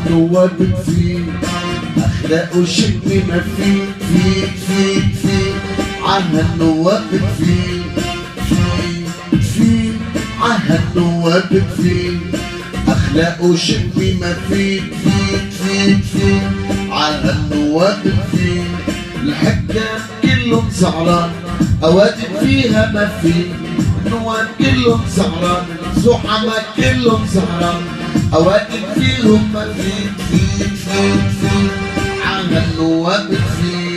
النواب كتير، اخلاق وشكل ما في عها النواب كتير، في عها النواب كتير، اخلاق وشكل ما في عها النواب كتير. الحكام كلهم سعران، اوادم فيها ما في، النواب كلهم سعران، زحمة كلهم سعران، اوادم فيهم ما في عها النواب كتير.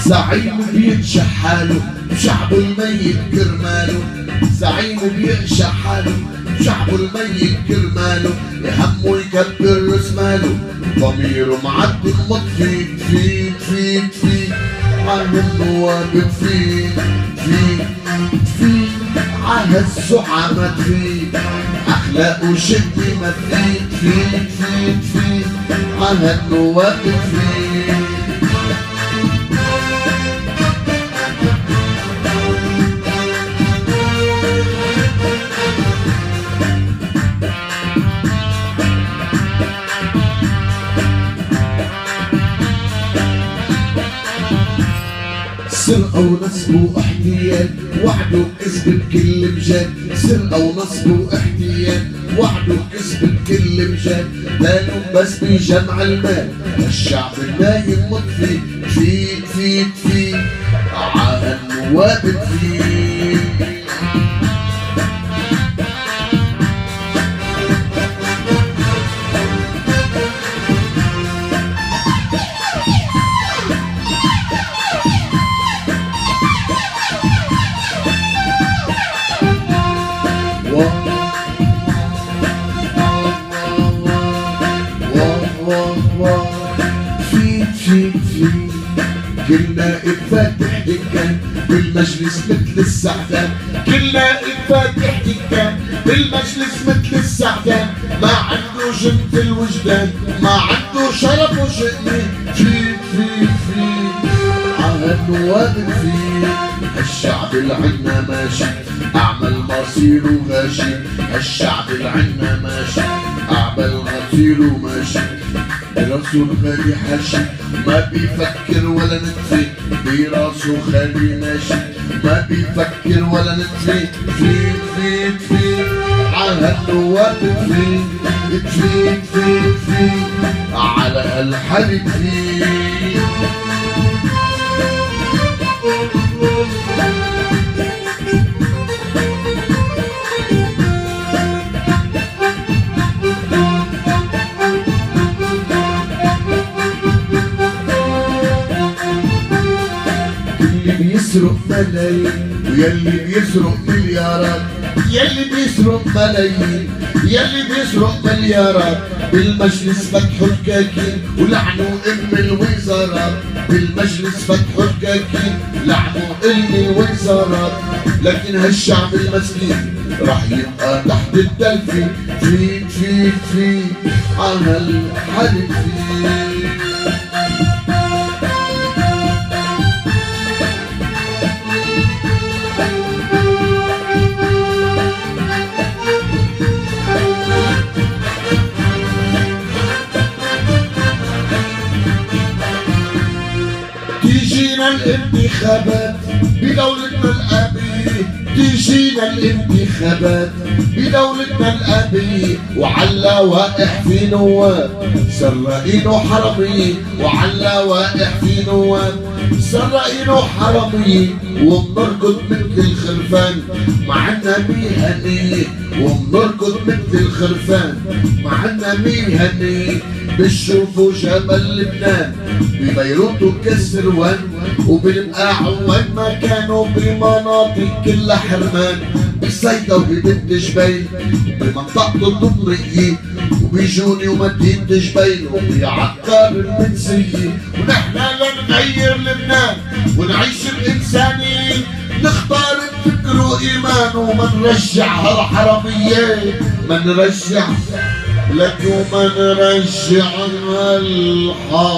زعيم بينشح حاله وشعبه الميت كرماله، زعيم بينشح حاله وشعبه الميت كرماله، يهمه يكبر راس ماله، ضميره معدي مطفي في عها النواب في عها الزعماء في، اخلاق وشدة ما في عها النواب في. سرقة ونصب واحتيال، وعده وكذب بكل مجال، سرقة ونصب واحتيال، وعده وكذب بكل مجال، بالهم بس بجمع المال، الشعب النايم مطفي في عها النواب في. كل نائب فاتح دكان بالمجلس مثل السعدان، كل نائب فاتح دكان بالمجلس مثل السعدان، ما عنده جنة الوجدان، ما عنده شرف وشأن في عها النواب في. الشعب العنا ماشي اعمل مصيره غاشي، الشعب العنا ماشي اعمل مصيره ماشي، براسه الغالي حاشي ما بيفكر ولا نتفي، براسه خالي ماشي ما بيفكر ولا نتفي في عها النواب في على الحلب في. بيسرق ملايين ويلي بيسرق مليارات، يلي بيسرق ملايين يلي بيسرق مليارات، بالمجلس فتحوا الكاكين ولعنوا الوزارات، بالمجلس فتحوا الكاكين لعنوا الوزارات، لكن هالشعب المسكين راح يبقى تحت الدلفي في عها الحلب في. تيجينا الانتخابات بدولتنا الأبية، تيجينا الانتخابات بدولتنا الأبية، وعلى واقع في نواب سرقينه حرامية، وعلى واقع في نواب سرقينه حرامية، وبنركض مثل الخرفان معنا مهنية، وبنركض مثل الخرفان معنا مهنية، بتشوفوا جبل لبنان ببيروت وكسروان، وبالمقاعوان ما كانوا بمناطق كلها حرمان، بصيدا وببنت جبيل بمنطقة الضمرية، وبيجوني ومدينة جبيل وبعكار المنسية، ونحن لنغير لبنان ونعيش الإنسانية، نختار الفكر وإيمان وما نرجع هالحرامية، ما نرجع لك وما نرجع الحرامية.